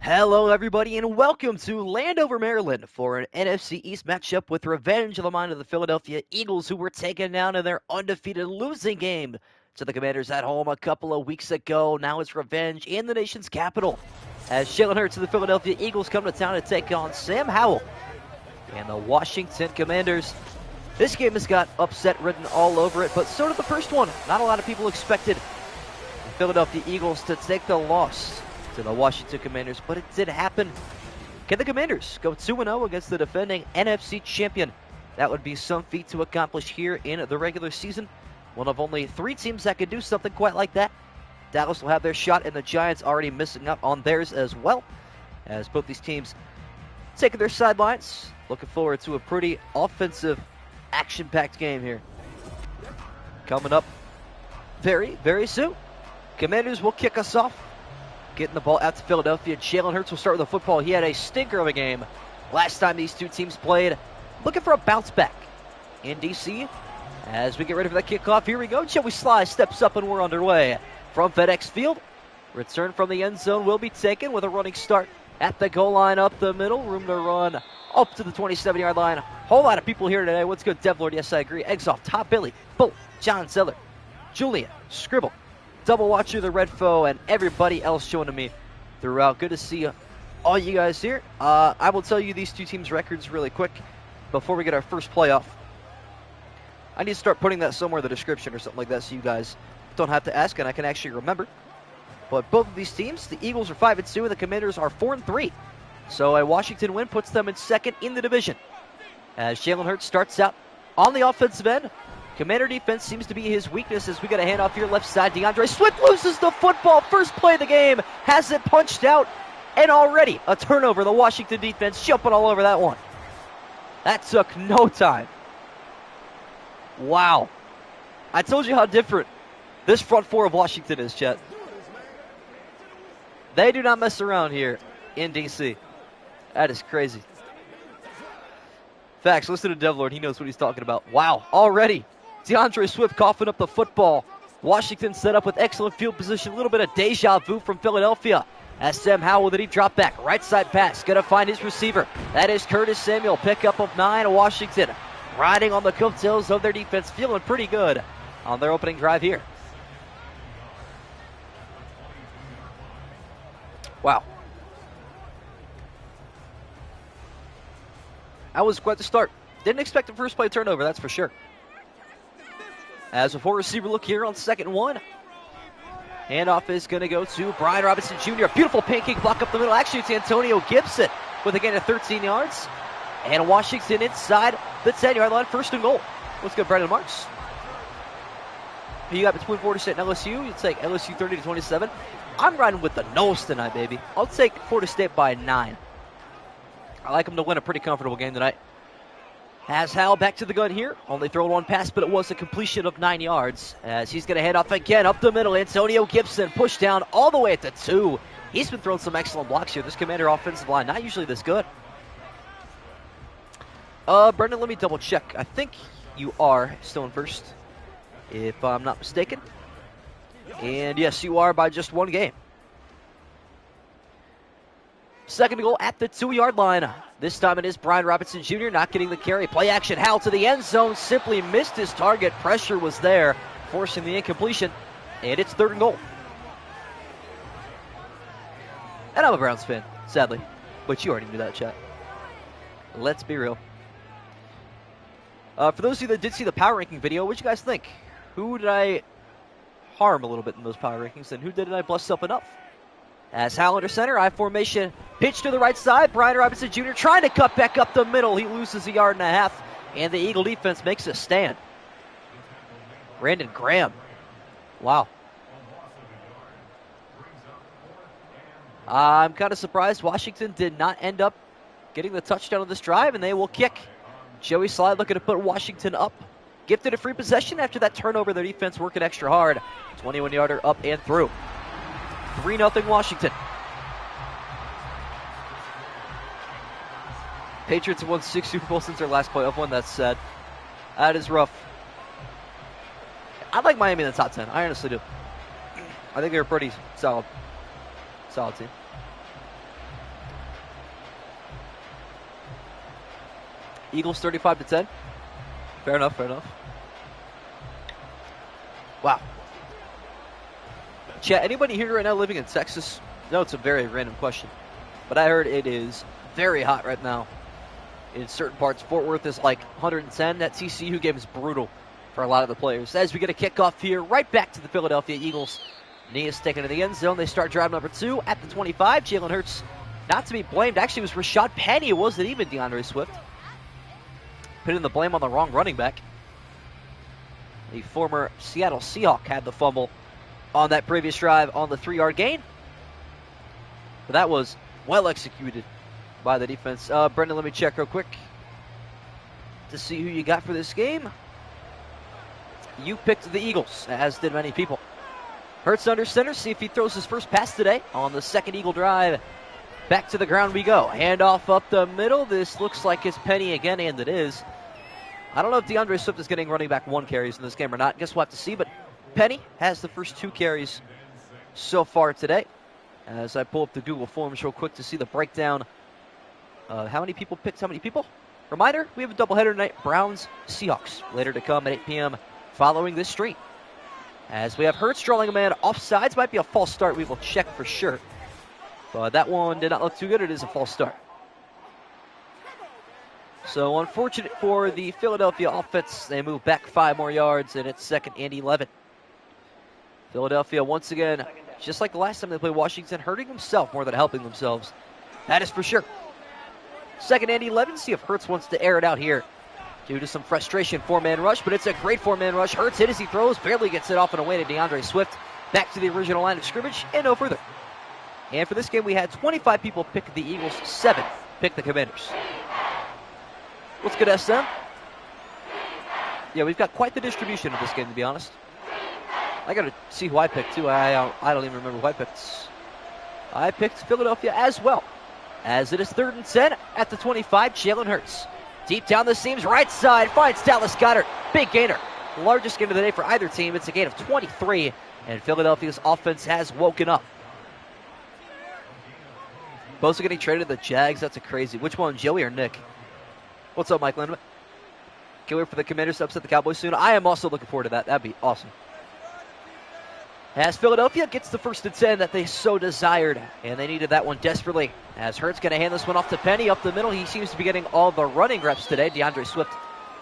Hello, everybody, and welcome to Landover, Maryland for an NFC East matchup with revenge of the mind of the Philadelphia Eagles, who were taken down in their undefeated losing game to the Commanders at home a couple of weeks ago. Now it's revenge in the nation's capital as Jalen Hurts and the Philadelphia Eagles come to town to take on Sam Howell and the Washington Commanders. This game has got upset written all over it, but so did the first one. Not a lot of people expected the Philadelphia Eagles to take the loss to the Washington Commanders, but it did happen. Can the Commanders go 2-0 against the defending NFC champion? That would be some feat to accomplish here in the regular season. One of only 3 teams that could do something quite like that. Dallas will have their shot, and the Giants already missing up on theirs as well, as both these teams taking their sidelines. Looking forward to a pretty offensive, action-packed game here. Coming up very, very soon. Commanders will kick us off, getting the ball out to Philadelphia. Jalen Hurts will start with the football. He had a stinker of a game last time these two teams played. Looking for a bounce back in D.C. as we get ready for that kickoff. Here we go. Joey Sly steps up and we're underway from FedEx Field. Return from the end zone will be taken with a running start at the goal line up the middle. Room to run up to the 27-yard line. Whole lot of people here today. What's good, Dev Lord? Yes, I agree. Eggs off. Top Billy, Bull, John Zeller, Julian, Scribble, Double Watcher, the Red Foe, and everybody else joining me throughout. Good to see all you guys here. I will tell you these two teams' records really quick before we get our first playoff. I need to start putting that somewhere in the description or something like that so you guys don't have to ask and I can actually remember. But both of these teams, the Eagles are 5-2 and the Commanders are 4-3. So a Washington win puts them in second in the division. As Jalen Hurts starts out on the offensive end, Commander defense seems to be his weakness as we got a handoff here left side. DeAndre Swift loses the football. First play of the game. Has it punched out. And already a turnover. The Washington defense jumping all over that one. That took no time. Wow. I told you how different this front four of Washington is, Chet. They do not mess around here in D.C. That is crazy. Facts, listen to Devlord. He knows what he's talking about. Wow, already DeAndre Swift coughing up the football. Washington set up with excellent field position. A little bit of deja vu from Philadelphia. As Sam Howell with a deep drop back. Right side pass. Going to find his receiver. That is Curtis Samuel. Pickup of 9. Washington riding on the coattails of their defense. Feeling pretty good on their opening drive here. Wow. That was quite the start. Didn't expect the first play turnover, that's for sure. As a 4 receiver look here on 2nd and 1. Handoff is going to go to Brian Robinson Jr. Beautiful pancake block up the middle. Actually, it's Antonio Gibson with a gain of 13 yards. And Washington inside the 10-yard line, 1st and goal. What's good, Brandon Marks? You got between Florida State and LSU. You take LSU 30-27. I'm riding with the nose tonight, baby. I'll take Florida State by 9. I like them to win a pretty comfortable game tonight. Has Howell back to the gun here. Only thrown 1 pass, but it was a completion of 9 yards. As he's going to head off again up the middle. Antonio Gibson pushed down all the way at the 2. He's been throwing some excellent blocks here. This Commander offensive line, not usually this good. Brendan, let me double check. I think you are still in first, if I'm not mistaken. And yes, you are by just 1 game. 2nd goal at the 2-yard line. This time it is Brian Robinson Jr. not getting the carry. Play action. Howell to the end zone. Simply missed his target. Pressure was there, forcing the incompletion. And it's 3rd and goal. And I'm a Browns fan, sadly. But you already knew that, chat. Let's be real. For those of you that did see the power ranking video, what did you guys think? Who did I harm a little bit in those power rankings, and who did I bless up enough? As Howell under center, I formation, pitch to the right side. Brian Robinson Jr. trying to cut back up the middle. He loses 1.5 yards, and the Eagle defense makes a stand. Brandon Graham. Wow. I'm kind of surprised Washington did not end up getting the touchdown on this drive, and they will kick. Joey Slide looking to put Washington up. Gifted a free possession after that turnover. Their defense working extra hard. 21-yarder up and through. 3-0 Washington. Patriots have won 6 Super Bowls since their last playoff one. That's sad. That is rough. I like Miami in the top 10. I honestly do. I think they're a pretty solid team. Eagles 35-10. Fair enough, fair enough. Wow. Chat, anybody here right now living in Texas? No, it's a very random question. But I heard it is very hot right now in certain parts. Fort Worth is like 110. That TCU game is brutal for a lot of the players. As we get a kickoff here, right back to the Philadelphia Eagles. Knee is taken to the end zone. They start drive number 2 at the 25. Jalen Hurts, not to be blamed. Actually, it was Rashad Penny. It wasn't even DeAndre Swift. Putting the blame on the wrong running back. The former Seattle Seahawk had the fumble on that previous drive on the 3-yard gain. But that was well executed by the defense. Brendan, let me check real quick to see who you got for this game. You picked the Eagles, as did many people. Hurts under center, see if he throws his first pass today on the second Eagle drive. Back to the ground we go. Handoff up the middle. This looks like it's Penny again, and it is. I don't know if DeAndre Swift is getting running back 1 carries in this game or not. Guess we'll have to see, but Penny has the first 2 carries so far today. As I pull up the Google Forms real quick to see the breakdown. How many people picked how many people? Reminder, we have a doubleheader tonight. Browns, Seahawks. Later to come at 8 p.m. following this stream. As we have Hurts drawing a man offsides. Might be a false start. We will check for sure. But that one did not look too good. It is a false start. So unfortunate for the Philadelphia offense. They move back 5 more yards, and it's 2nd and 11. Philadelphia once again, just like the last time they played Washington, hurting themselves more than helping themselves. That is for sure. 2nd and 11. See if Hurts wants to air it out here due to some frustration. 4-man rush, but it's a great 4-man rush. Hurts hit as he throws, barely gets it off and away to DeAndre Swift. Back to the original line of scrimmage and no further. And for this game, we had 25 people pick the Eagles, 7 pick the Commanders. What's good, SM? Yeah, we've got quite the distribution of this game, to be honest. I got to see who I picked, too. I don't even remember who I picked. I picked Philadelphia as well. As it is 3rd and 10 at the 25, Jalen Hurts. Deep down the seams, right side, finds Dallas Goedert. Big gainer. Largest gain of the day for either team. It's a gain of 23, and Philadelphia's offense has woken up. Bosa getting traded to the Jags. That's a crazy. Which one, Joey or Nick? What's up, Mike Lindman? Can't wait for the Commanders to upset the Cowboys soon. I am also looking forward to that. That'd be awesome. As Philadelphia gets the 1st and 10 that they so desired, and they needed that one desperately. As Hurts going to hand this one off to Penny up the middle. He seems to be getting all the running reps today. DeAndre Swift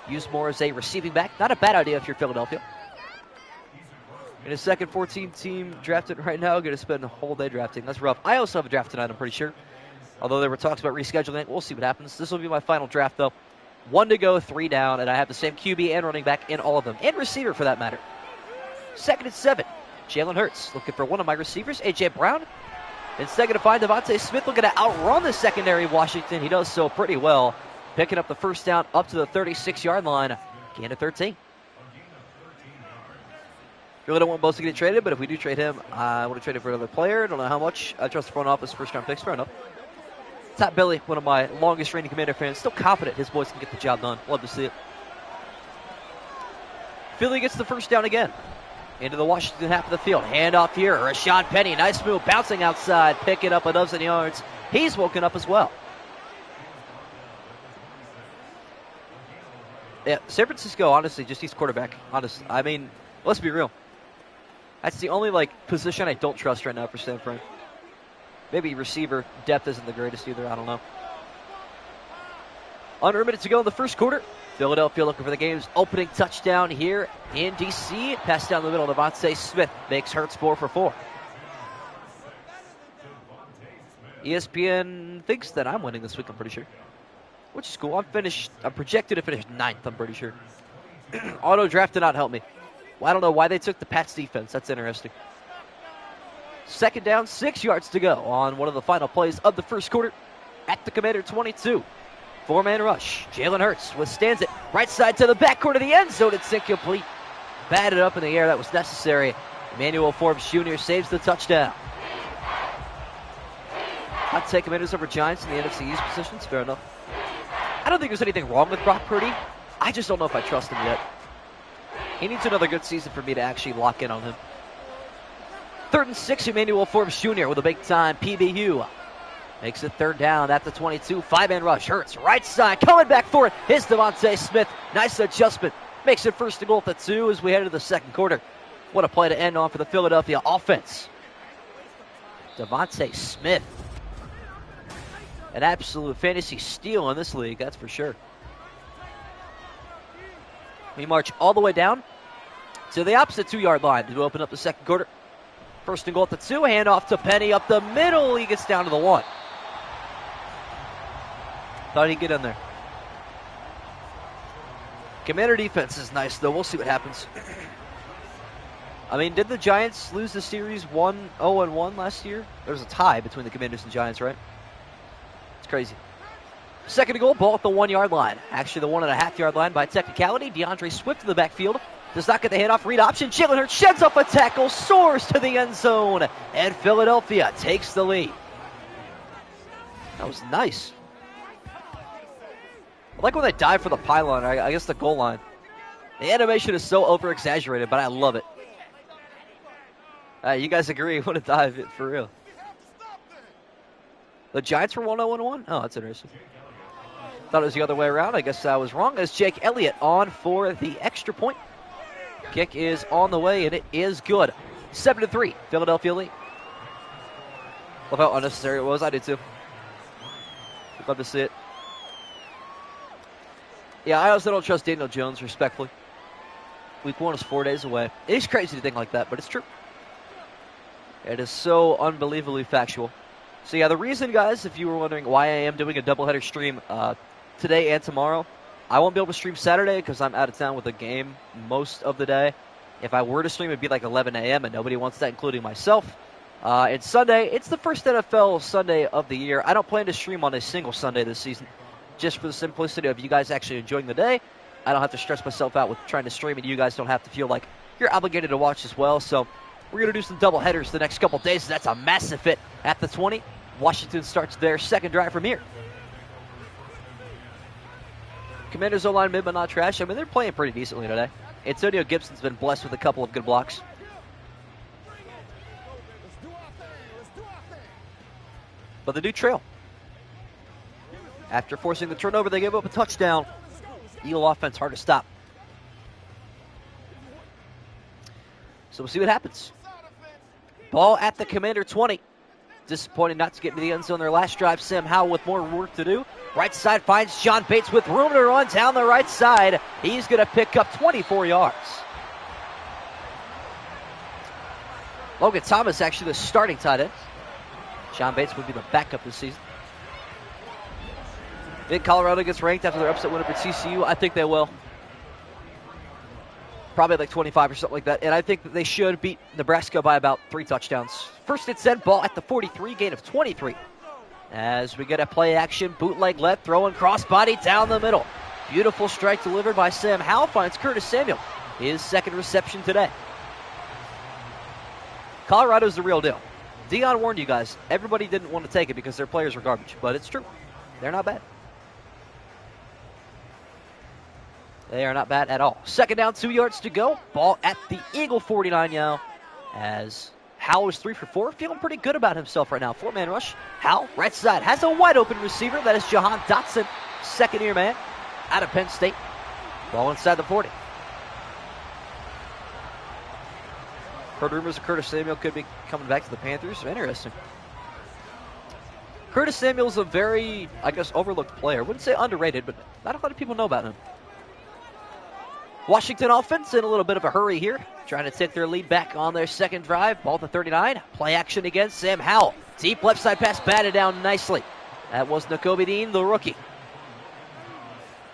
used more as a receiving back. Not a bad idea if you're Philadelphia. In a 2nd 14 team drafted right now, going to spend a whole day drafting. That's rough. I also have a draft tonight, I'm pretty sure. Although there were talks about rescheduling it. We'll see what happens. This will be my final draft, though. 1 to go, 3 down, and I have the same QB and running back in all of them. And receiver, for that matter. 2nd and 7. Jalen Hurts looking for one of my receivers, A.J. Brown. Instead going to find Devontae Smith, looking to outrun the secondary of Washington. He does so pretty well. Picking up the 1st down up to the 36-yard line. Gain of 13. Really don't want Bosa to get traded, but if we do trade him, I want to trade him for another player. Don't know how much. I trust the front office first-round picks. Fair enough. Top Billy, one of my longest-reigning Commander fans. Still confident his boys can get the job done. Love to see it. Philly gets the 1st down again. Into the Washington half of the field. Handoff here. Rashad Penny. Nice move. Bouncing outside. Picking up a dozen yards. He's woken up as well. Yeah, San Francisco, honestly, just needs quarterback. Honestly. I mean, let's be real. That's the only, position I don't trust right now for San Fran. Maybe receiver depth isn't the greatest either. I don't know. Under a minute to go in the 1st quarter. Philadelphia looking for the game's opening touchdown here in D.C. Pass down the middle. Devontae Smith makes Hurts 4 for 4. ESPN thinks that I'm winning this week, I'm pretty sure. Which is cool. I'm projected to finish 9th, I'm pretty sure. Auto draft did not help me. Well, I don't know why they took the Pats defense. That's interesting. 2nd down, 6 yards to go on one of the final plays of the 1st quarter at the Commander 22. 4-man rush. Jalen Hurts withstands it. Right side to the back corner of the end zone. It's incomplete. Batted up in the air. That was necessary. Emmanuel Forbes Jr. saves the touchdown. I'd take Commanders over Giants in the NFC East positions. Fair enough. I don't think there's anything wrong with Brock Purdy. I just don't know if I trust him yet. He needs another good season for me to actually lock in on him. 3rd and 6, Emmanuel Forbes Jr. with a big-time PBU. Makes it third down at the 22. Five-man rush. Hurts. Right side. Coming back for it is Devontae Smith. Nice adjustment. Makes it first and goal at the 2 as we head into the second quarter. What a play to end on for the Philadelphia offense. Devontae Smith. An absolute fantasy steal in this league, that's for sure. We march all the way down to the opposite 2-yard line to open up the second quarter. First and goal at the 2. Handoff to Penny up the middle. He gets down to the 1. Thought he'd get in there. Commander defense is nice, though. We'll see what happens. I mean, did the Giants lose the series 1-0-1 last year? There was a tie between the Commanders and Giants, right? It's crazy. Second and goal, ball at the 1-yard line. Actually, the 1.5-yard line by technicality. DeAndre Swift in the backfield. Does not get the handoff. Read option. Jalen Hurts sheds off a tackle. Soars to the end zone. And Philadelphia takes the lead. That was nice. I like when they dive for the pylon, I guess the goal line. The animation is so over-exaggerated, but I love it. You guys agree? What a dive, for real. The Giants were 1-0-1? Oh, that's interesting. Thought it was the other way around. I guess I was wrong. As Jake Elliott on for the extra point. Kick is on the way, and it is good. 7-3, Philadelphia lead. Love how unnecessary it was. I did too. Love to see it. Yeah, I also don't trust Daniel Jones, respectfully. Week 1 is 4 days away. It is crazy to think like that, but it's true. It is so unbelievably factual. So yeah, the reason, guys, if you were wondering why I am doing a doubleheader stream today and tomorrow, I won't be able to stream Saturday because I'm out of town with a game most of the day. If I were to stream, it'd be like 11 a.m., and nobody wants that, including myself. And Sunday, it's the first NFL Sunday of the year. I don't plan to stream on a single Sunday this season, just for the simplicity of you guys actually enjoying the day. I don't have to stress myself out with trying to stream, and you guys don't have to feel like you're obligated to watch as well. So we're going to do some double headers the next couple days. That's a massive hit at the 20. Washington starts their second drive from here. Commanders O-line mid, but not trash. I mean, they're playing pretty decently today. Antonio Gibson's been blessed with a couple of good blocks. But they do trail. After forcing the turnover, they gave up a touchdown. Eagle offense hard to stop. So we'll see what happens. Ball at the Commander 20. Disappointed not to get into the end zone their last drive. Sam Howell with more work to do. Right side finds John Bates with room to run down the right side. He's going to pick up 24 yards. Logan Thomas actually the starting tight end. John Bates would be the backup this season. Think Colorado gets ranked after their upset win over TCU? I think they will. Probably like 25 or something like that. And I think that they should beat Nebraska by about 3 touchdowns. First and 10, ball at the 43, gain of 23. As we get a play action, bootleg left, throwing crossbody down the middle. Beautiful strike delivered by Sam Howell, finds Curtis Samuel. His second reception today. Colorado's the real deal. Deion warned you guys. Everybody didn't want to take it because their players were garbage. But it's true. They're not bad. They are not bad at all. Second down, 2 yards to go. Ball at the Eagle 49 now. As Howell is 3 for 4. Feeling pretty good about himself right now. 4-man rush. Howell, right side, has a wide open receiver. That is Jahan Dotson, second year man out of Penn State. Ball inside the 40. Heard rumors of Curtis Samuel could be coming back to the Panthers. Interesting. Curtis Samuel's a very, I guess, overlooked player. I wouldn't say underrated, but not a lot of people know about him. Washington offense in a little bit of a hurry here, trying to take their lead back on their second drive. Ball to 39. Play action against Sam Howell. Deep left side pass batted down nicely. That was Nakobe Dean, the rookie.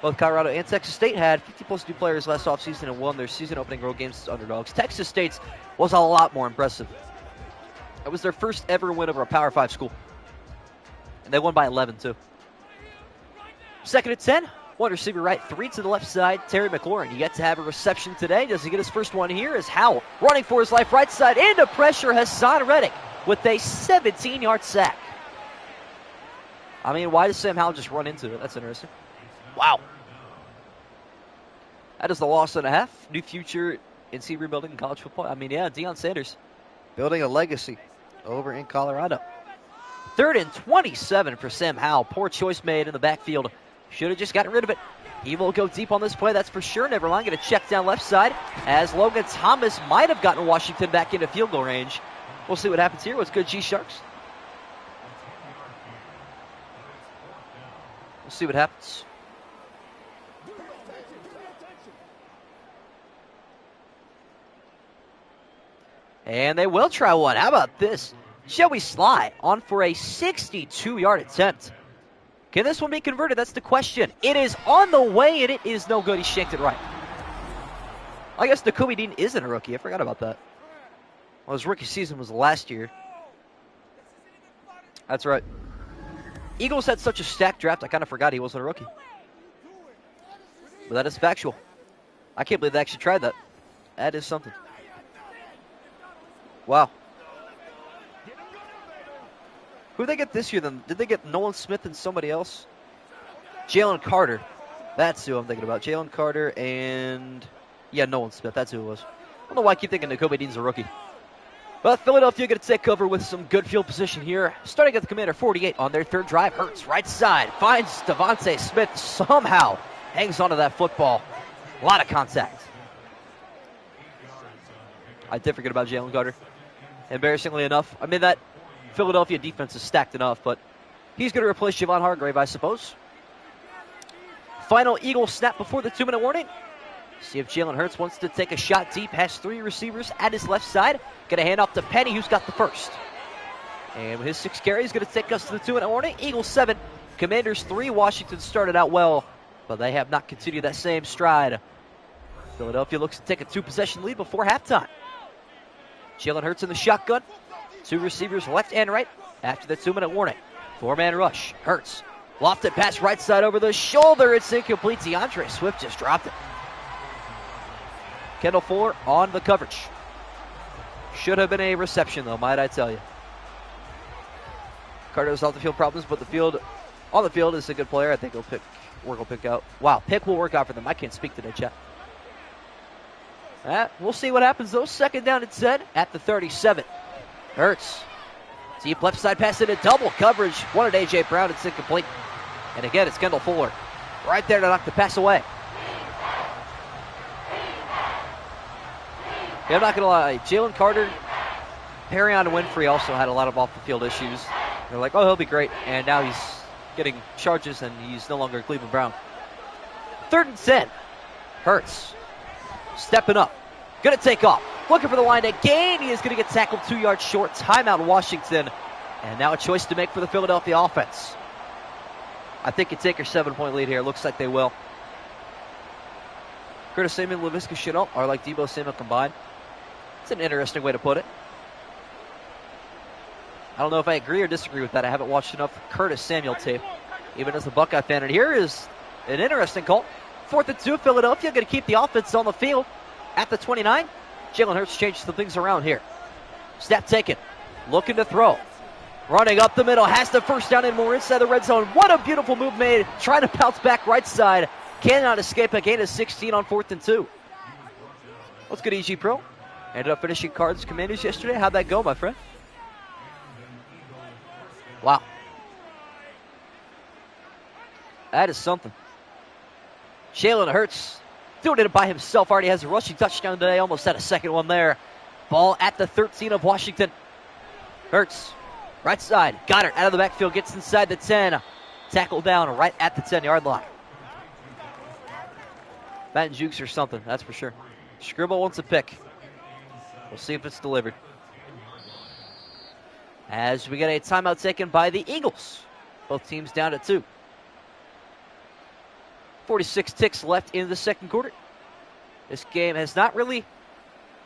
Both Colorado and Texas State had 50-plus new players last offseason and won their season-opening road games as underdogs. Texas State's was a lot more impressive. It was their first ever win over a Power 5 school. And they won by 11, too. Second and 10. One receiver right, 3 to the left side. Terry McLaurin yet to have a reception today. Does he get his first one here? As Howell running for his life right side into pressure. Hassan Reddick with a 17-yard sack. I mean, why does Sam Howell just run into it? That's interesting. Wow. That is the loss and a half. New future in C rebuilding in college football. I mean, yeah, Deion Sanders building a legacy over in Colorado. 3rd and 27 for Sam Howell. Poor choice made in the backfield. Should have just gotten rid of it. He will go deep on this play, that's for sure. Never mind, going to check down left side as Logan Thomas might have gotten Washington back into field goal range. We'll see what happens here. What's good, G-Sharks? We'll see what happens. And they will try one. How about this? Joey Sly on for a 62-yard attempt. Can this one be converted? That's the question. It is on the way, and it is no good. He shanked it right. I guess Nakobe Dean isn't a rookie. I forgot about that. Well, his rookie season was last year. That's right. Eagles had such a stacked draft, I kind of forgot he wasn't a rookie. But that is factual. I can't believe they actually tried that. That is something. Wow. Who did they get this year then? Did they get Nolan Smith and somebody else? Jalen Carter. That's who I'm thinking about. Jalen Carter and... yeah, Nolan Smith. That's who it was. I don't know why I keep thinking Nakobe Dean's a rookie. But Philadelphia going to take over with some good field position here. Starting at the Commander 48 on their 3rd drive. Hurts right side. Finds Devontae Smith. Somehow hangs onto that football. A lot of contact. I did forget about Jalen Carter. Embarrassingly enough. I mean, that Philadelphia defense is stacked enough, but he's going to replace Javon Hargrave, I suppose. Final Eagle snap before the 2-minute warning. See if Jalen Hurts wants to take a shot deep. Has 3 receivers at his left side. Going to hand off to Penny, who's got the first. And with his 6 carries, going to take us to the 2-minute warning. Eagles 7, Commanders 3. Washington started out well, but they have not continued that same stride. Philadelphia looks to take a 2-possession lead before halftime. Jalen Hurts in the shotgun. 2 receivers left and right after the 2-minute warning. 4-man rush. Hurts. Lofted pass right side over the shoulder. It's incomplete. DeAndre Swift just dropped it. Kendall Fuller on the coverage. Should have been a reception, though, might I tell you. Carter's off the field problems, but on the field is a good player. I think work will pick out. Wow, pick will work out for them. I can't speak today, chat. We'll see what happens, though. 2nd down and 10 at the 37. Hurts. Deep left side pass into double coverage. Wanted A.J. Brown. It's incomplete. And again, it's Kendall Fuller. Right there to knock the pass away. Yeah, I'm not going to lie. Jalen Carter, Perrion and Winfrey also had a lot of off-the-field issues. They're like, oh, he'll be great. And now he's getting charges, and he's no longer a Cleveland Brown. 3rd and 10. Hurts. Stepping up. Going to take off. Looking for the line to gain. He is going to get tackled 2 yards short. Timeout Washington. And now a choice to make for the Philadelphia offense. I think you take your 7-point lead here. Looks like they will. Curtis Samuel and Laviska Shenault are like Deebo Samuel combined. It's an interesting way to put it. I don't know if I agree or disagree with that. I haven't watched enough Curtis Samuel tape, even as a Buckeye fan. And here is an interesting call. 4th and 2, Philadelphia going to keep the offense on the field at the 29. Jalen Hurts changed some things around here. Snap taken. Looking to throw. Running up the middle. Has the first down and more inside the red zone. What a beautiful move made. Trying to bounce back right side. Cannot escape a gain of 16 on 4th and 2. What's good, EG Pro? Ended up finishing Cards Commanders yesterday. How'd that go, my friend? Wow. That is something. Jalen Hurts doing it by himself. Already has a rushing touchdown today. Almost had a second one there. Ball at the 13 of Washington. Hurts. Right side. Got it. Out of the backfield. Gets inside the 10. Tackle down right at the 10-yard line. Madden jukes or something. That's for sure. Scribble wants a pick. We'll see if it's delivered. As we get a timeout taken by the Eagles. Both teams down to 2. 46 ticks left in the 2nd quarter. This game has not really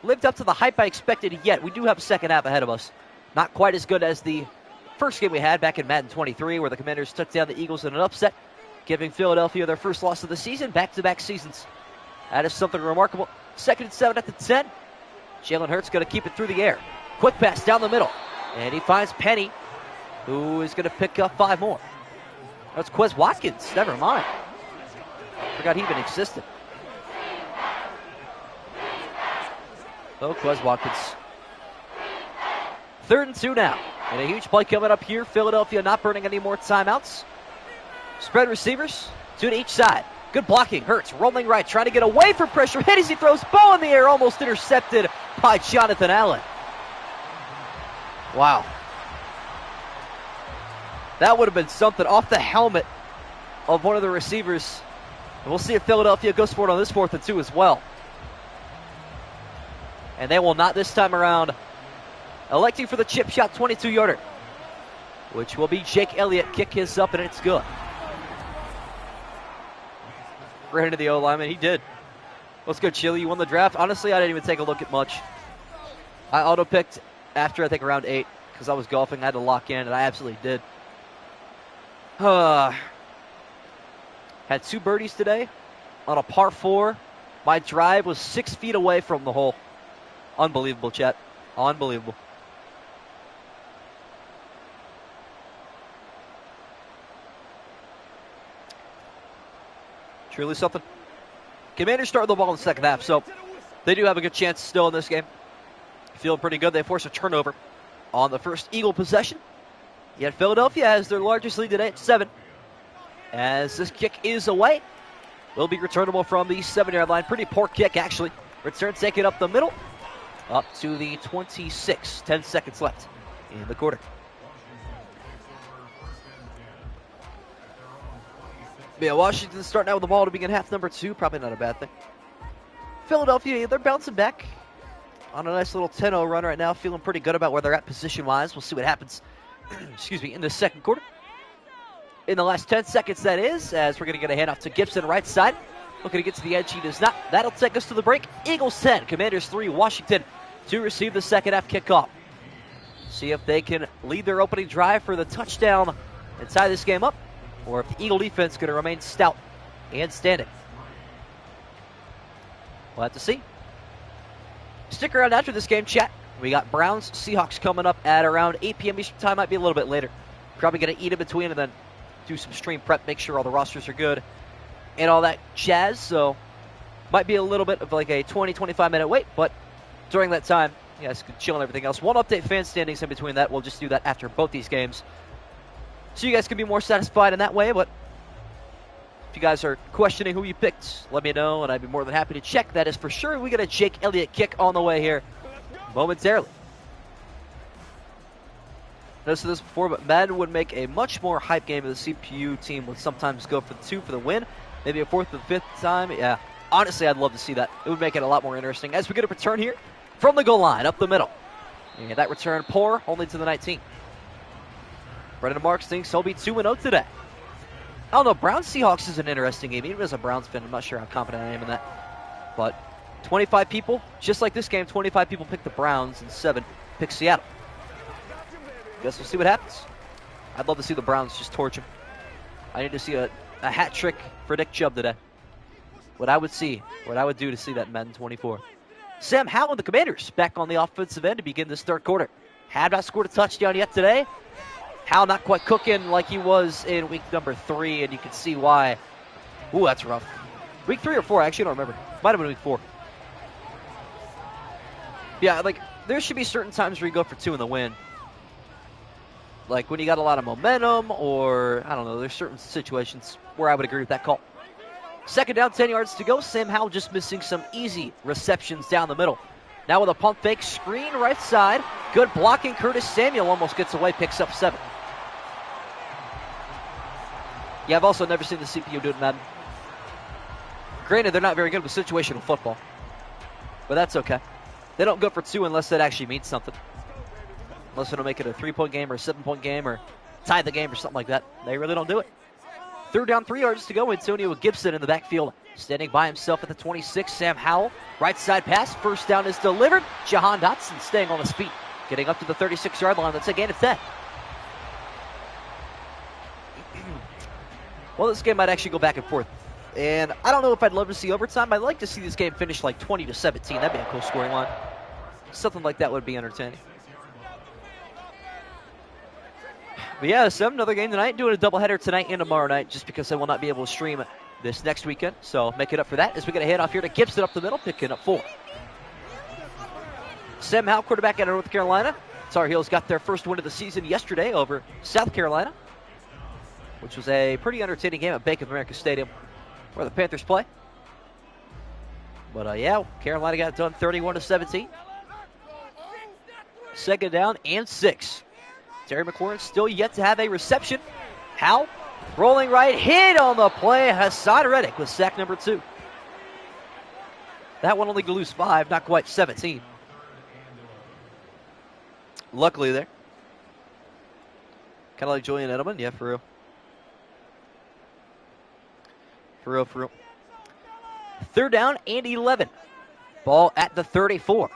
lived up to the hype I expected yet. We do have a second half ahead of us. Not quite as good as the first game we had back in Madden 23, where the Commanders took down the Eagles in an upset, giving Philadelphia their first loss of the season, back-to-back seasons. That is something remarkable. 2nd and 7 at the 10. Jalen Hurts going to keep it through the air. Quick pass down the middle. And he finds Penny, who is going to pick up 5 more. That's Quez Watkins. Never mind. Forgot he even existed. Oh, Quez Watkins. 3rd and 2 now And a huge play coming up here. Philadelphia not burning any more timeouts. Spread receivers, 2 to each side. Good blocking. Hurts rolling right, trying to get away from pressure. Hit as he throws. Ball in the air, almost intercepted by Jonathan Allen. Wow. That would have been something off the helmet of one of the receivers. And we'll see if Philadelphia goes for it on this 4th and 2 as well. And they will not this time around. Electing for the chip shot 22-yarder, which will be Jake Elliott. Kick his up, and it's good. Right into the O-lineman. He did. Let's go, Chili. You won the draft. Honestly, I didn't even take a look at much. I auto-picked after, I think, round 8 because I was golfing. I had to lock in, and I absolutely did. Had 2 birdies today on a par 4. My drive was 6 feet away from the hole. Unbelievable, chat. Unbelievable. Truly something. Commanders start the ball in the second half, so they do have a good chance still in this game. Feeling pretty good. They force a turnover on the first Eagle possession. Yet Philadelphia has their largest lead today at 7. As this kick is away, will be returnable from the 7-yard line. Pretty poor kick, actually. Return taken up the middle, up to the 26. 10 seconds left in the quarter. Yeah, Washington starting out with the ball to begin half number 2. Probably not a bad thing. Philadelphia, they're bouncing back on a nice little 10-0 run right now. Feeling pretty good about where they're at position-wise. We'll see what happens excuse me, in the second quarter. In the last 10 seconds, that is, as we're going to get a handoff to Gibson, right side. Looking to get to the edge. He does not. That'll take us to the break. Eagles 10, Commanders 3, Washington to receive the second half kickoff. See if they can lead their opening drive for the touchdown and tie this game up, or if the Eagle defense is going to remain stout and standing. We'll have to see. Stick around after this game, chat. We got Browns, Seahawks coming up at around 8 p.m. Eastern time. Might be a little bit later. Probably going to eat in between and then do some stream prep, make sure all the rosters are good and all that jazz. So might be a little bit of like a 20-25 minute wait, but during that time, you guys can chill and everything else. One update fan standings in between that. We'll just do that after both these games, so you guys can be more satisfied in that way. But if you guys are questioning who you picked, let me know, and I'd be more than happy to check. That is for sure. We got a Jake Elliott kick on the way here momentarily. Noticed this before, but Madden would make a much more hype game if the CPU team would sometimes go for the 2 for the win. Maybe a 4th and 5th time. Yeah, honestly, I'd love to see that. It would make it a lot more interesting. As we get a return here from the goal line, up the middle. And that return poor, only to the 19. Brendan Marks thinks he'll be 2-0 today. I don't know, Browns Seahawks is an interesting game. Even as a Browns fan, I'm not sure how confident I am in that. But 25 people, just like this game, 25 people pick the Browns and 7 pick Seattle. Guess we'll see what happens. I'd love to see the Browns just torch him. I need to see a hat trick for Nick Chubb today. What I would do to see that in Madden 24. Sam Howell and the Commanders back on the offensive end to begin this third quarter. Have not scored a touchdown yet today. Howell not quite cooking like he was in week number 3, and you can see why. Ooh, that's rough. Week 3 or 4, I actually don't remember. Might have been week 4. Yeah, like, there should be certain times where you go for 2 in the win. Like when you got a lot of momentum, or, I don't know, there's certain situations where I would agree with that call. Second down, 10 yards to go. Sam Howell just missing some easy receptions down the middle. Now with a pump fake, screen right side. Good blocking. Curtis Samuel almost gets away, picks up 7. Yeah, I've also never seen the CPU do it in Madden. Granted, they're not very good with situational football, but that's okay. They don't go for 2 unless that actually means something. Unless it'll make it a 3-point game or a 7-point game or tie the game or something like that. They really don't do it. Third down, 3 yards to go. Antonio Gibson in the backfield. Standing by himself at the 26. Sam Howell. Right side pass. First down is delivered. Jahan Dotson staying on his feet. Getting up to the 36-yard line. That's a gain of 10. Well, this game might actually go back and forth. And I don't know if I'd love to see overtime. I'd like to see this game finish like 20-17. That'd be a cool scoring line. Something like that would be entertaining. But yeah, so another game tonight. Doing a doubleheader tonight and tomorrow night just because I will not be able to stream this next weekend. So make it up for that as we get a handoff here to Gibson up the middle, picking up 4. Sam Howell, quarterback out of North Carolina. Tar Heels got their first win of the season yesterday over South Carolina, which was a pretty entertaining game at Bank of America Stadium where the Panthers play. But yeah, Carolina got it done 31-17. Second down and 6. Terry McLaurin still yet to have a reception. Howe rolling right, hit on the play. Hassan Reddick with sack number 2. That one only to lose 5, not quite 17. Luckily there. Kind of like Julian Edelman. Yeah, for real. For real, for real. Third down and 11. Ball at the 34.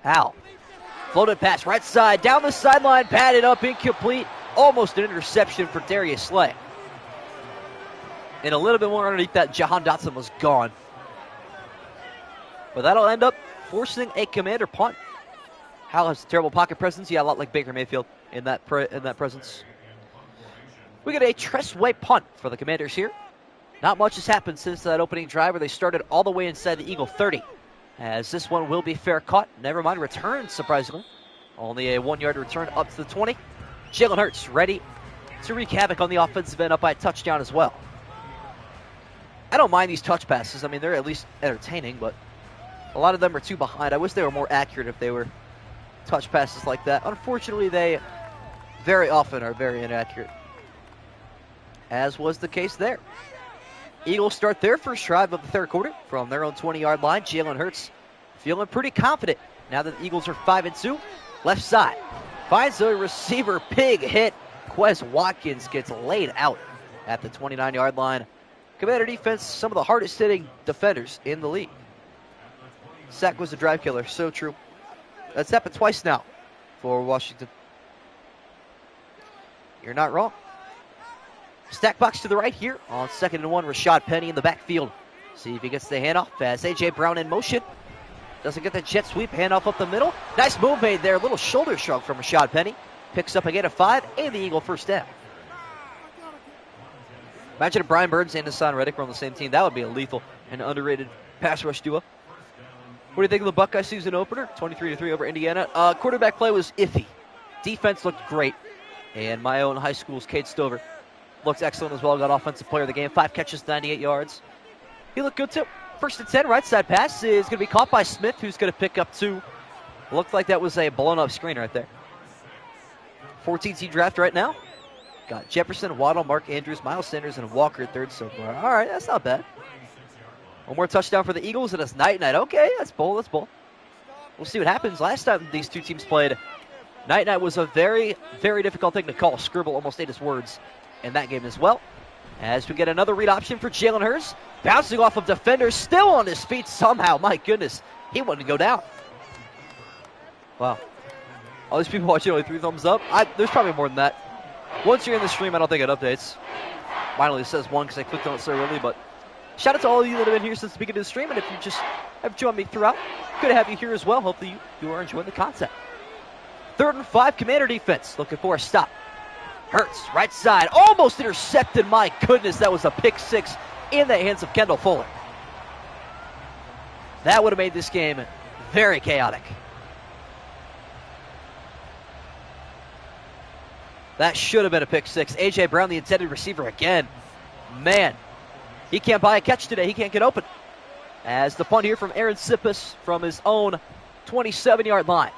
Howe. Floated pass right side. Down the sideline. Padded up. Incomplete. Almost an interception for Darius Slay. And a little bit more underneath that, Jahan Dotson was gone. But that'll end up forcing a Commander punt. Howe has a terrible pocket presence. Yeah, a lot like Baker Mayfield in that presence. We get a Tressway punt for the Commanders here. Not much has happened since that opening drive where they started all the way inside the Eagle 30. As this one will be fair caught. Never mind, return, surprisingly. Only a 1-yard return up to the 20. Jalen Hurts ready to wreak havoc on the offensive end, up by a touchdown as well. I don't mind these touch passes. I mean, they're at least entertaining, but a lot of them are too behind. I wish they were more accurate if they were touch passes like that. Unfortunately, they very often are very inaccurate, as was the case there. Eagles start their first drive of the third quarter from their own 20-yard line. Jalen Hurts feeling pretty confident now that the Eagles are 5-2. Left side. Finds the receiver. Big hit. Quez Watkins gets laid out at the 29-yard line. Commander defense, some of the hardest hitting defenders in the league. Sack was a drive killer. So true. That's happened twice now for Washington. You're not wrong. Stack box to the right here on 2nd and 1. Rashad Penny in the backfield. See if he gets the handoff as A.J. Brown in motion. Doesn't get the jet sweep. Handoff up the middle. Nice move made there. Little shoulder shrug from Rashad Penny. Picks up again a 5 and the Eagle first down. Imagine if Brian Burns and Hassan Reddick were on the same team. That would be a lethal and underrated pass rush duo. What do you think of the Buckeye season opener? 23-3 over Indiana. Quarterback play was iffy. Defense looked great. And my own high school's Cade Stover looked excellent as well. Got offensive player of the game. 5 catches, 98 yards. He looked good too. 1st and 10, right side pass is going to be caught by Smith, who's going to pick up 2. Looked like that was a blown up screen right there. 14-team draft right now. Got Jefferson, Waddle, Mark Andrews, Miles Sanders, and Walker at 3rd so far. All right, that's not bad. One more touchdown for the Eagles, and it's night-night. Okay, that's bold, that's bold. We'll see what happens. Last time these two teams played, night-night was a very, very difficult thing to call. Scribble almost ate his words in that game as well. As we get another read option for Jalen Hurts. Bouncing off of defenders, still on his feet somehow. My goodness, he wanted to go down. Wow. All these people watching only 3 thumbs up. There's probably more than that. Once you're in the stream, I don't think it updates. Mine only says 1 because I clicked on it so early, but shout out to all of you that have been here since the beginning of the stream, and if you just have joined me throughout, good to have you here as well. Hopefully you are enjoying the content. 3rd and 5, Commander defense looking for a stop. Hurts, right side, almost intercepted. My goodness, that was a pick 6 in the hands of Kendall Fuller. That would have made this game very chaotic. That should have been a pick 6. A.J. Brown, the intended receiver again. Man, he can't buy a catch today. He can't get open. As the punt here from Aaron Sippis from his own 27-yard line.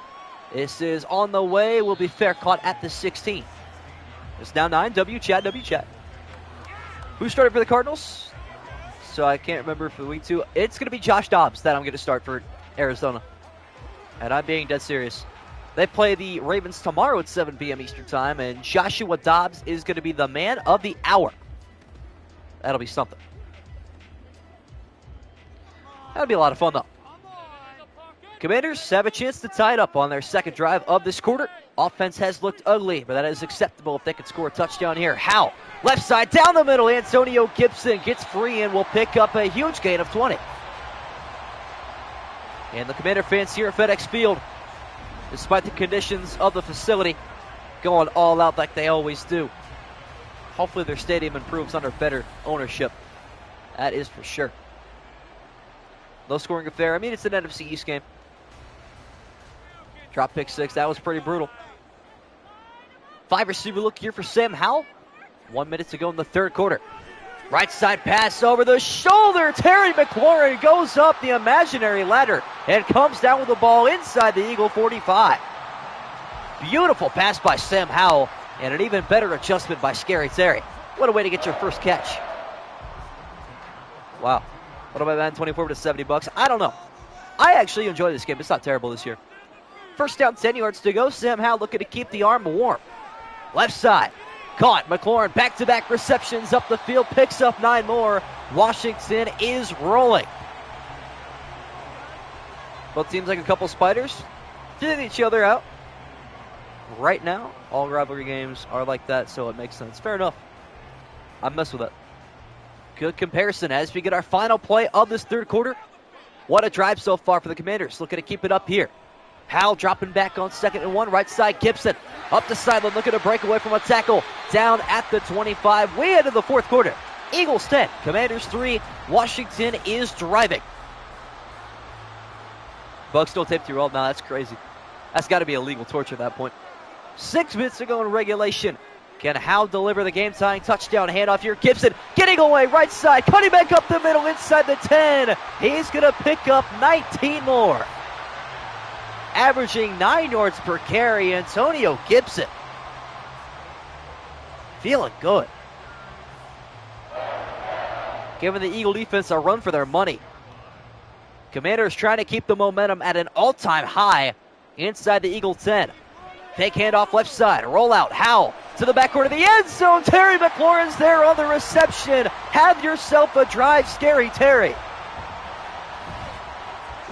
This is on the way. Will be fair caught at the 16. It's down 9. W Chat. Who started for the Cardinals? So I can't remember for week 2. It's going to be Josh Dobbs that I'm going to start for Arizona. And I'm being dead serious. They play the Ravens tomorrow at 7 p.m. Eastern Time, and Joshua Dobbs is going to be the man of the hour. That'll be something. That'll be a lot of fun, though. Commanders have a chance to tie it up on their 2nd drive of this quarter. Offense has looked ugly, but that is acceptable if they can score a touchdown here. Howe, left side, down the middle. Antonio Gibson gets free and will pick up a huge gain of 20. And the Commander fans here at FedEx Field, despite the conditions of the facility, going all out like they always do. Hopefully their stadium improves under better ownership. That is for sure. Low scoring affair. I mean, it's an NFC East game. Drop pick 6. That was pretty brutal. 5 receiver look here for Sam Howell. 1 minute to go in the third quarter. Right side pass over the shoulder. Terry McLaurin goes up the imaginary ladder and comes down with the ball inside the Eagle 45. Beautiful pass by Sam Howell and an even better adjustment by Scary Terry. What a way to get your first catch. Wow. What about Madden 24 to $70? I don't know. I actually enjoy this game. It's not terrible this year. First down, 10 yards to go. Sam Howell looking to keep the arm warm. Left side. Caught. McLaurin back-to-back receptions up the field. Picks up 9 more. Washington is rolling. Both teams like a couple spiders. Feeling each other out. Right now, all rivalry games are like that, so it makes sense. Fair enough. I mess with that. Good comparison as we get our final play of this third quarter. What a drive so far for the Commanders. Looking to keep it up here. Howell dropping back on 2nd and 1. Right side, Gibson. Up the sideline, looking to break away from a tackle. Down at the 25. Way into the fourth quarter. Eagles 10, Commanders 3. Washington is driving. Bugs still taped through all. Now that's crazy. That's got to be illegal torture at that point. 6 minutes to go in regulation. Can Howell deliver the game-tying touchdown handoff here? Gibson getting away, right side, cutting back up the middle inside the 10. He's going to pick up 19 more. Averaging 9 yards per carry, Antonio Gibson. Feeling good. Giving the Eagle defense a run for their money. Commanders trying to keep the momentum at an all-time high inside the Eagle 10. Fake handoff left side, roll out, Howell to the backcourt of the end zone. Terry McLaurin's there on the reception. Have yourself a drive, Scary Terry.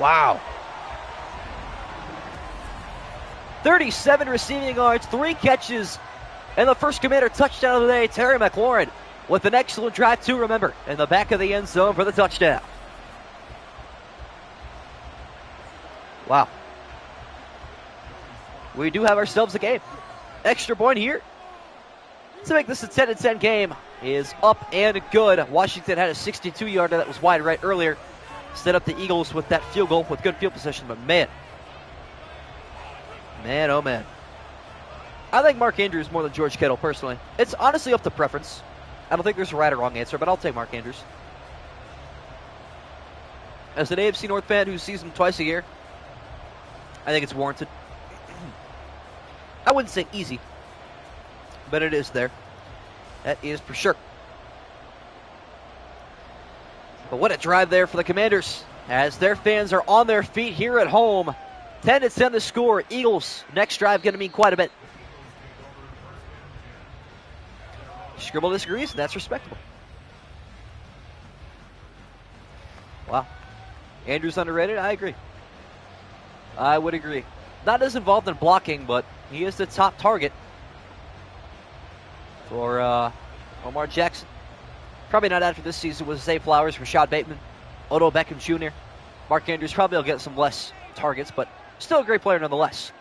Wow. 37 receiving yards, 3 catches, and the first Commander touchdown of the day. Terry McLaurin with an excellent drive too, remember, in the back of the end zone for the touchdown. Wow. We do have ourselves a game. Extra point here to make this a 10-10 game is up and good. Washington had a 62-yarder that was wide right earlier. Set up the Eagles with that field goal with good field position, but man, oh man. I think Mark Andrews more than George Kittle, personally. It's honestly up to preference. I don't think there's a right or wrong answer, but I'll take Mark Andrews. As an AFC North fan who sees him twice a year, I think it's warranted. I wouldn't say easy, but it is there. That is for sure. But what a drive there for the Commanders as their fans are on their feet here at home. 10-10 the score. Eagles next drive going to mean quite a bit. Scribble disagrees, and that's respectable. Wow. Andrews underrated? I agree. I would agree. Not as involved in blocking, but he is the top target for Omar Jackson. Probably not after this season with Zay Flowers, Rashad Bateman, Odell Beckham Jr. Mark Andrews probably will get some less targets, but still a great player nonetheless.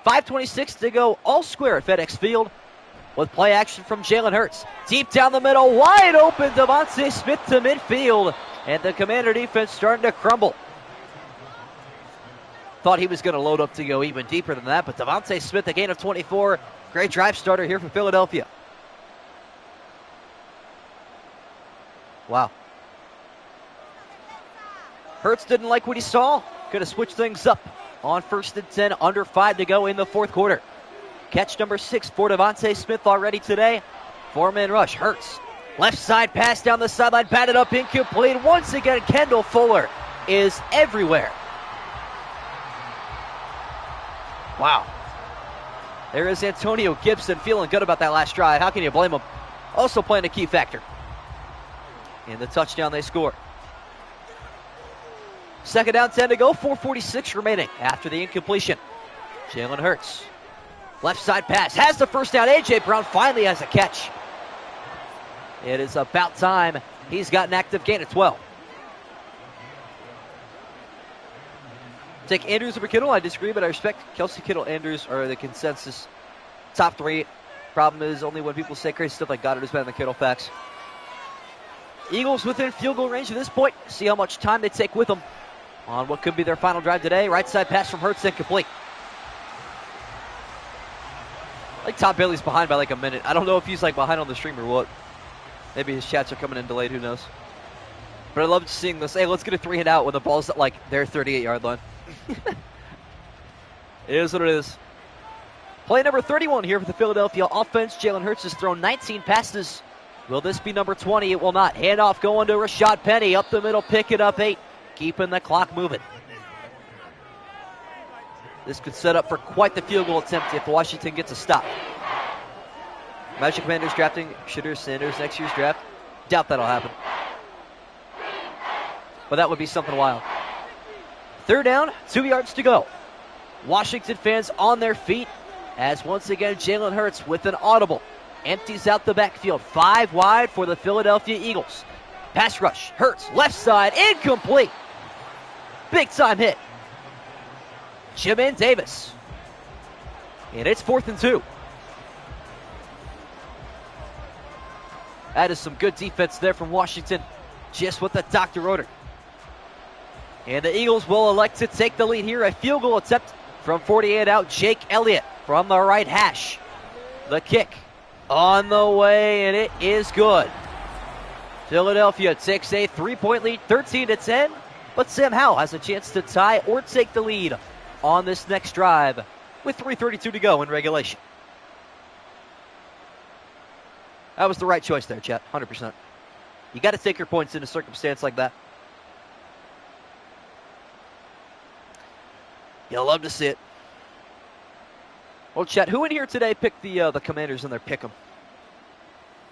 5:26 to go, all square at FedEx Field with play action from Jalen Hurts. Deep down the middle, wide open, Devontae Smith to midfield, and the Commander defense starting to crumble. Thought he was going to load up to go even deeper than that, but Devontae Smith, a gain of 24. Great drive starter here for Philadelphia. Wow. Hurts didn't like what he saw. Going to switch things up on 1st and 10, under 5 to go in the fourth quarter. Catch number 6 for Devontae Smith already today. 4-man rush. Hurts. Left side pass down the sideline, batted up, incomplete. Once again, Kendall Fuller is everywhere. Wow. There is Antonio Gibson feeling good about that last drive. How can you blame him? Also playing a key factor in the touchdown they score. 2nd down, 10 to go, 4:46 remaining after the incompletion. Jalen Hurts. Left side pass, has the first down. A.J. Brown finally has a catch. It is about time. He's got an active gain of 12. Take Andrews over Kittle. I disagree, but I respect Kelsey, Kittle, Andrews are the consensus top 3. Problem is only when people say crazy stuff like Goddard is better than Kittle. Facts. Eagles within field goal range at this point. See how much time they take with them on what could be their final drive today. Right side pass from Hurts, incomplete. think Todd Bailey's behind by like a minute. I don't know if he's like behind on the stream or what. Maybe his chats are coming in delayed, who knows. But I love seeing this. Hey, let's get a 3-hit out when the ball's at like their 38-yard line. It is what it is. Play number 31 here for the Philadelphia offense. Jalen Hurts has thrown 19 passes. Will this be number 20? It will not. Handoff going to Rashad Penny. Up the middle, pick it up 8. Keeping the clock moving. This could set up for quite the field goal attempt if Washington gets a stop. Magic Commanders drafting Shedeur Sanders next year's draft. Doubt that'll happen. But that would be something wild. 3rd down, 2 yards to go. Washington fans on their feet as once again Jalen Hurts with an audible empties out the backfield. 5 wide for the Philadelphia Eagles. Pass rush, Hurts, left side, incomplete. Big time hit. Jamin Davis. And it's 4th and 2. That is some good defense there from Washington. Just what the doctor ordered. And the Eagles will elect to take the lead here. A field goal attempt from 48 out. Jake Elliott from the right hash. The kick on the way, and it is good. Philadelphia takes a 3-point lead, 13-10. But Sam Howell has a chance to tie or take the lead on this next drive with 3:32 to go in regulation. That was the right choice there, chat, 100%. You got to take your points in a circumstance like that. You'll love to see it. Well, chat, who in here today picked the Commanders in their pick'em?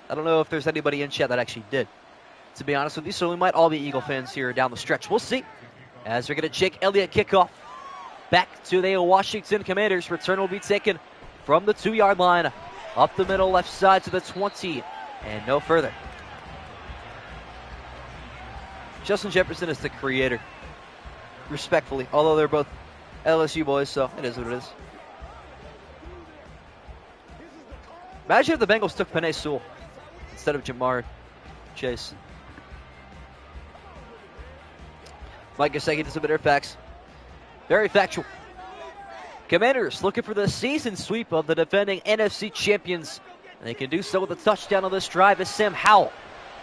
I don't know if there's anybody in chat that actually did. To be honest with you, so we might all be Eagle fans here down the stretch. We'll see. As we're going to Jake Elliott kickoff. Back to the Washington Commanders. Return will be taken from the 2-yard line. Up the middle, left side to the 20. And no further. Justin Jefferson is the creator. Respectfully. Although they're both LSU boys, so it is what it is. Imagine if the Bengals took Penei Sewell instead of Jamar Chase. Mike Gesicki to some better facts. Very factual. Commanders looking for the season sweep of the defending NFC champions. And they can do so with a touchdown on this drive as Sam Howell.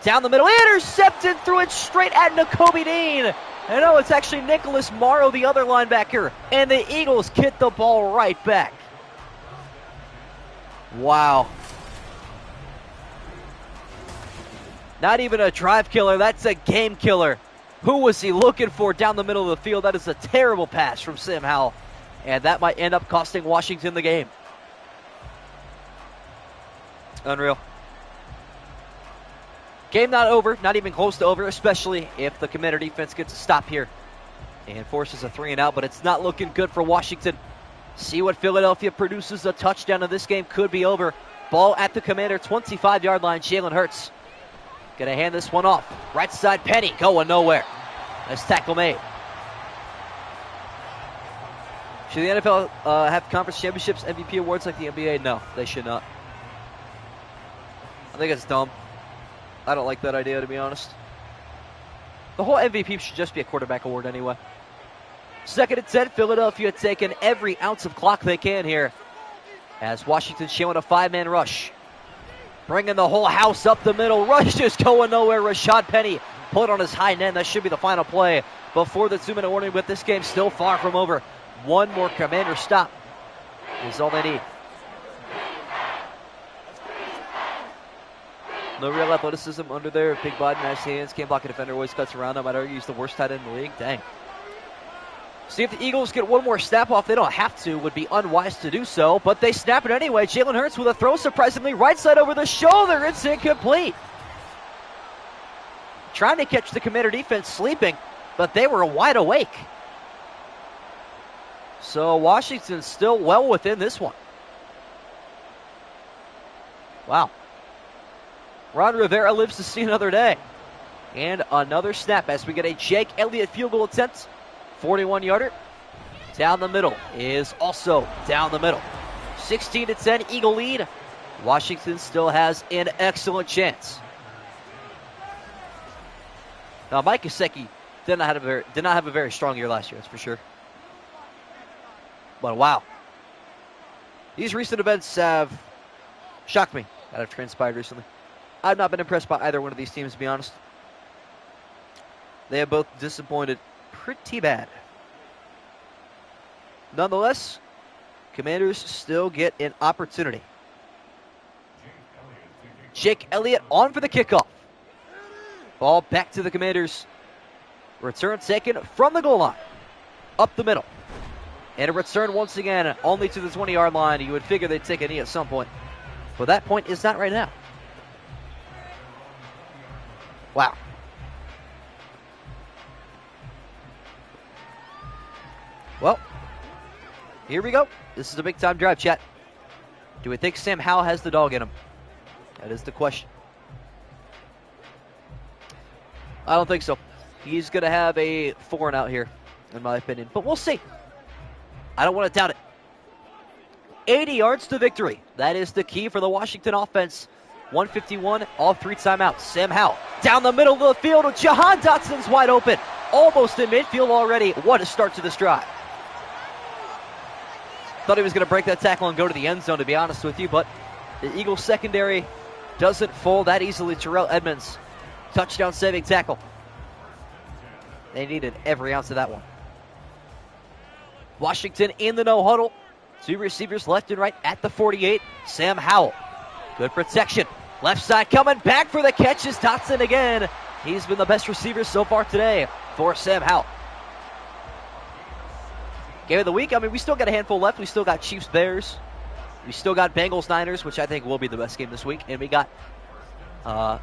Down the middle, intercepted, threw it straight at Nakobe Dean. And no, it's actually Nicholas Morrow, the other linebacker. And the Eagles get the ball right back. Wow. Not even a drive killer, that's a game killer. Who was he looking for down the middle of the field? That is a terrible pass from Sam Howell. And that might end up costing Washington the game. Unreal. Game not over, not even close to over, especially if the Commander defense gets a stop here and forces a 3-and-out, but it's not looking good for Washington. See what Philadelphia produces. A touchdown of this game could be over. Ball at the Commander 25-yard line. Jalen Hurts going to hand this one off. Right side, Penny going nowhere. Nice tackle made. Should the NFL have conference championships, MVP awards like the NBA? No, they should not. I think it's dumb. I don't like that idea, to be honest. The whole MVP should just be a quarterback award anyway. 2nd and 10, Philadelphia taking every ounce of clock they can here as Washington showing a 5-man rush. Bringing the whole house up the middle. Rush just going nowhere. Rashad Penny put on his high end. That should be the final play before the 2-minute warning, but this game's still far from over. One more Commander stop is all they need. No real athleticism under there. Big body, nice hands. Can't block a defender. Always cuts around him. I'd argue he's the worst tight end in the league. Dang. See if the Eagles get one more snap off. They don't have to. Would be unwise to do so. But they snap it anyway. Jalen Hurts with a throw, surprisingly. Right side over the shoulder. It's incomplete. Trying to catch the Commander defense sleeping, but they were wide awake. So Washington's still well within this one. Wow. Ron Rivera lives to see another day. And another snap as we get a Jake Elliott field goal attempt. 41-yarder. Down the middle is also down the middle. 16-10 Eagle lead. Washington still has an excellent chance. Now Mike Gesicki did not have a very strong year last year, that's for sure. But wow. These recent events have shocked me that have transpired recently. I've not been impressed by either one of these teams, to be honest. They have both disappointed pretty bad. Nonetheless, Commanders still get an opportunity. Jake Elliott on for the kickoff. Ball back to the Commanders. Return taken from the goal line. Up the middle. And a return once again only to the 20-yard line. You would figure they'd take a knee at some point. But that point is not right now. Wow. Well, here we go. This is a big-time drive, chat. Do we think Sam Howell has the dog in him? That is the question. I don't think so. He's going to have a 4-and-out here, in my opinion. But we'll see. I don't want to doubt it. 80 yards to victory. That is the key for the Washington offense. 151, all 3 timeouts. Sam Howell down the middle of the field. Jahan Dotson's wide open. Almost in midfield already. What a start to this drive. Thought he was going to break that tackle and go to the end zone, to be honest with you, but the Eagles secondary doesn't fold that easily. Terrell Edmonds, touchdown saving tackle. They needed every ounce of that one. Washington in the no huddle. 2 receivers left and right at the 48. Sam Howell, good protection. Left side coming back for the catch is Dotson again. He's been the best receiver so far today for Sam Howell. Game of the week, I mean, we still got a handful left. We still got Chiefs-Bears. We still got Bengals-Niners, which I think will be the best game this week. And we got, I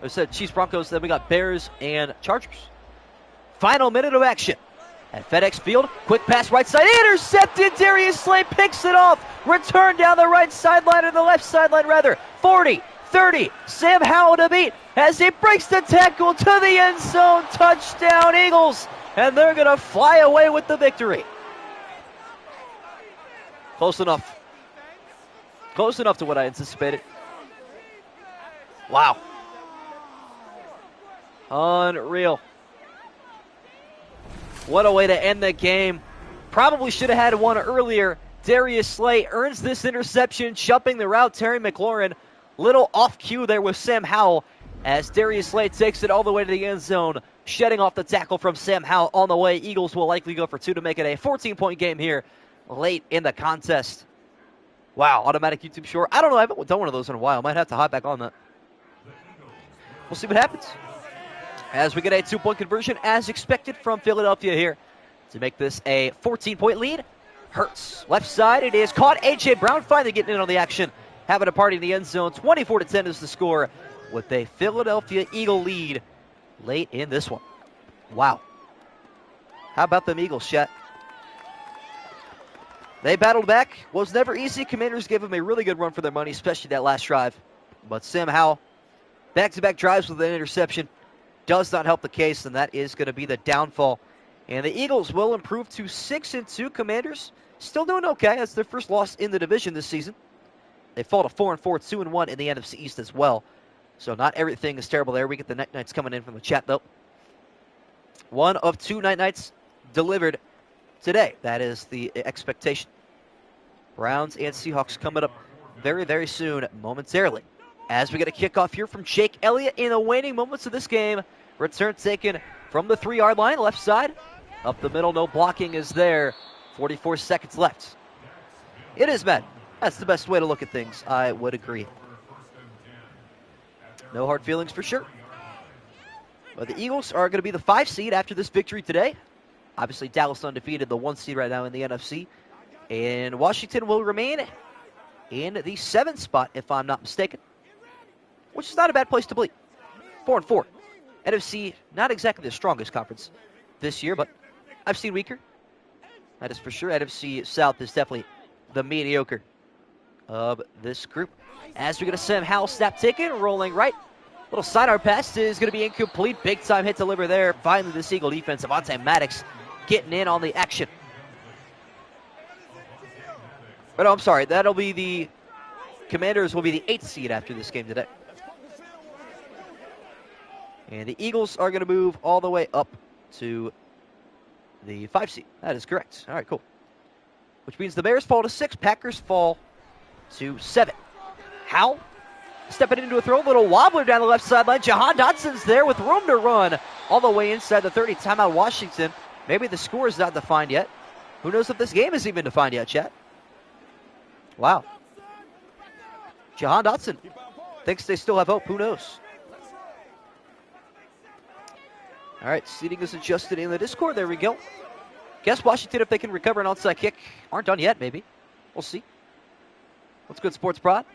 said Chiefs-Broncos, then we got Bears and Chargers. Final minute of action at FedEx Field. Quick pass right side, intercepted. Darius Slay picks it off. Return down the right sideline, or the left sideline rather. 40, 30, Sam Howell to beat as he breaks the tackle to the end zone. Touchdown Eagles, and they're going to fly away with the victory. Close enough. Close enough to what I anticipated. Wow. Unreal. What a way to end the game. Probably should have had one earlier. Darius Slay earns this interception, jumping the route. Terry McLaurin, little off cue there with Sam Howell as Darius Slay takes it all the way to the end zone, shedding off the tackle from Sam Howell on the way. Eagles will likely go for 2 to make it a 14-point game here late in the contest. Wow, automatic YouTube short. I don't know, I haven't done one of those in a while. Might have to hop back on that. We'll see what happens as we get a 2-point conversion as expected from Philadelphia here to make this a 14-point lead. Hurts, left side, it is caught. A.J. Brown finally getting in on the action, having a party in the end zone. 24-10 is the score with a Philadelphia Eagle lead late in this one. Wow. How about them Eagles, chat? They battled back. Was never easy. Commanders gave them a really good run for their money, especially that last drive. But Sam Howell, back-to-back drives with an interception, does not help the case, and that is going to be the downfall. And the Eagles will improve to 6-2. Commanders still doing okay. That's their first loss in the division this season. They fall to 4-4, 2-1 in the NFC East as well. So not everything is terrible there. We get the Night Knights coming in from the chat, though. 1 of 2 Night Knights delivered today. That is the expectation. Browns and Seahawks coming up very, very soon, momentarily. As we get a kickoff here from Jake Elliott in the waning moments of this game. Return taken from the 3-yard line, left side. Up the middle, no blocking is there. 44 seconds left. It is Madden. That's the best way to look at things. I would agree. No hard feelings for sure. But the Eagles are going to be the 5 seed after this victory today. Obviously, Dallas undefeated, the 1 seed right now in the NFC. And Washington will remain in the 7th spot, if I'm not mistaken. Which is not a bad place to be. 4-4. NFC, not exactly the strongest conference this year, but I've seen weaker. That is for sure. NFC South is definitely the mediocre of this group. As we get a Sam Howell snap taken, rolling right. Little sidearm pass is going to be incomplete. Big time hit deliver there. Finally, this Eagle defense, Avonte Maddox getting in on the action. But no, I'm sorry. That'll be the Commanders will be the 8th seed after this game today. And the Eagles are going to move all the way up to the 5 seed. That is correct. All right, cool. which means the Bears fall to 6. Packers fall to 7. Howell stepping into a throw, little wobbler down the left sideline. Jahan Dotson's there with room to run all the way inside the 30. Timeout Washington. Maybe the score is not defined yet. Who knows if this game is even defined yet, chat? Wow. Jahan Dotson thinks they still have hope. Who knows? All right, seating is adjusted in the Discord. There we go. Guess Washington, if they can recover an onside kick. Aren't done yet, maybe. We'll see. What's good, Sports Prod?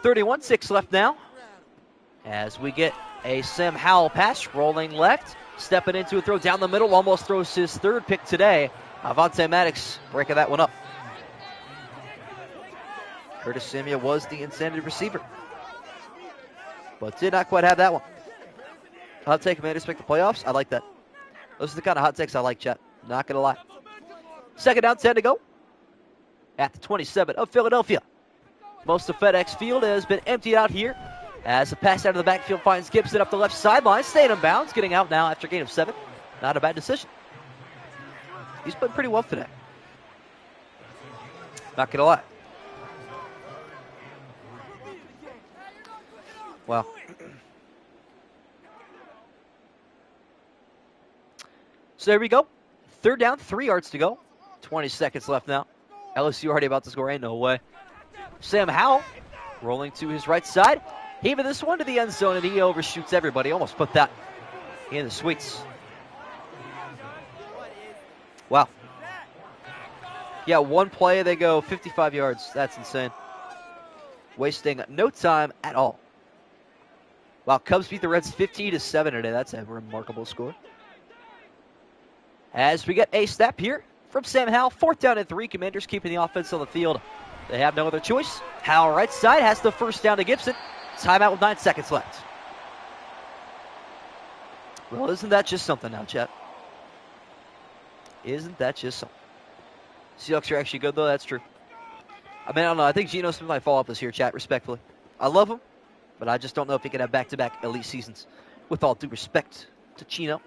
31-6 left now. As we get a Sam Howell pass, rolling left. Stepping into a throw down the middle. Almost throws his third pick today. Avonte Maddox breaking that one up. Curtis Samuel was the intended receiver, but did not quite have that one. Hot take, Commanders make the playoffs. I like that. Those are the kind of hot takes I like, chat. Not going to lie. Second down, 10 to go. At the 27 of Philadelphia. Most of FedEx Field has been emptied out here as a pass out of the backfield finds Gibson up the left sideline. Staying in bounds, getting out now after a gain of 7. Not a bad decision. He's played pretty well today. Not going to lie. Wow. So there we go. Third down, 3 yards to go. 20 seconds left now. LSU already about to score. Ain't no way. Sam Howell rolling to his right side. Heaving this one to the end zone, and he overshoots everybody. Almost put that in the sweets. Wow. Yeah, one play, they go 55 yards. That's insane. Wasting no time at all. Wow, Cubs beat the Reds 15-7 today. That's a remarkable score. As we get a snap here from Sam Howell. 4th down and 3. Commanders keeping the offense on the field. They have no other choice. Howell right side has the first down to Gibson. Timeout with 9 seconds left. Well, isn't that just something now, chat? Isn't that just something? Seahawks are actually good, though. That's true. I mean, I don't know. I think Geno Smith might fall off this year, chat, respectfully. I love him, but I just don't know if he can have back-to-back elite seasons. With all due respect to Geno.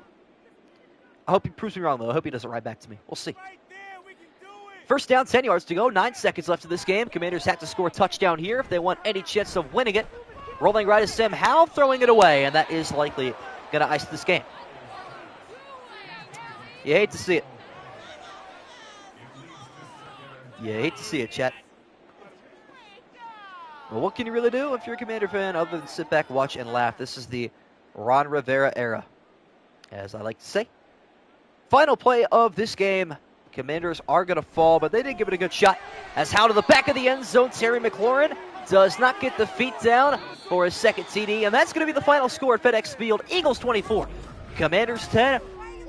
I hope he proves me wrong, though. I hope he doesn't ride back to me. We'll see. First down, 10 yards to go. 9 seconds left of this game. Commanders have to score a touchdown here if they want any chance of winning it. Rolling right is Sam Howell, throwing it away, and that is likely going to ice this game. You hate to see it. You hate to see it, chat. Well, what can you really do if you're a Commander fan other than sit back, watch, and laugh? This is the Ron Rivera era, as I like to say. Final play of this game. Commanders are going to fall, but they did give it a good shot. As Howell to the back of the end zone, Terry McLaurin does not get the feet down for his second TD, and that's going to be the final score at FedEx Field. Eagles 24, Commanders 10,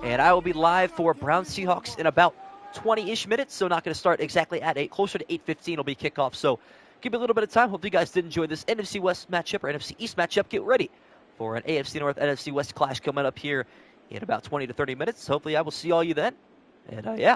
and I will be live for Browns Seahawks in about 20-ish minutes, so not going to start exactly at 8. Closer to 8:15 will be kickoff, so give me a little bit of time. Hope you guys did enjoy this NFC West matchup or NFC East matchup. Get ready for an AFC North, NFC West clash coming up here in about 20 to 30 minutes. Hopefully I will see all you then. And yeah,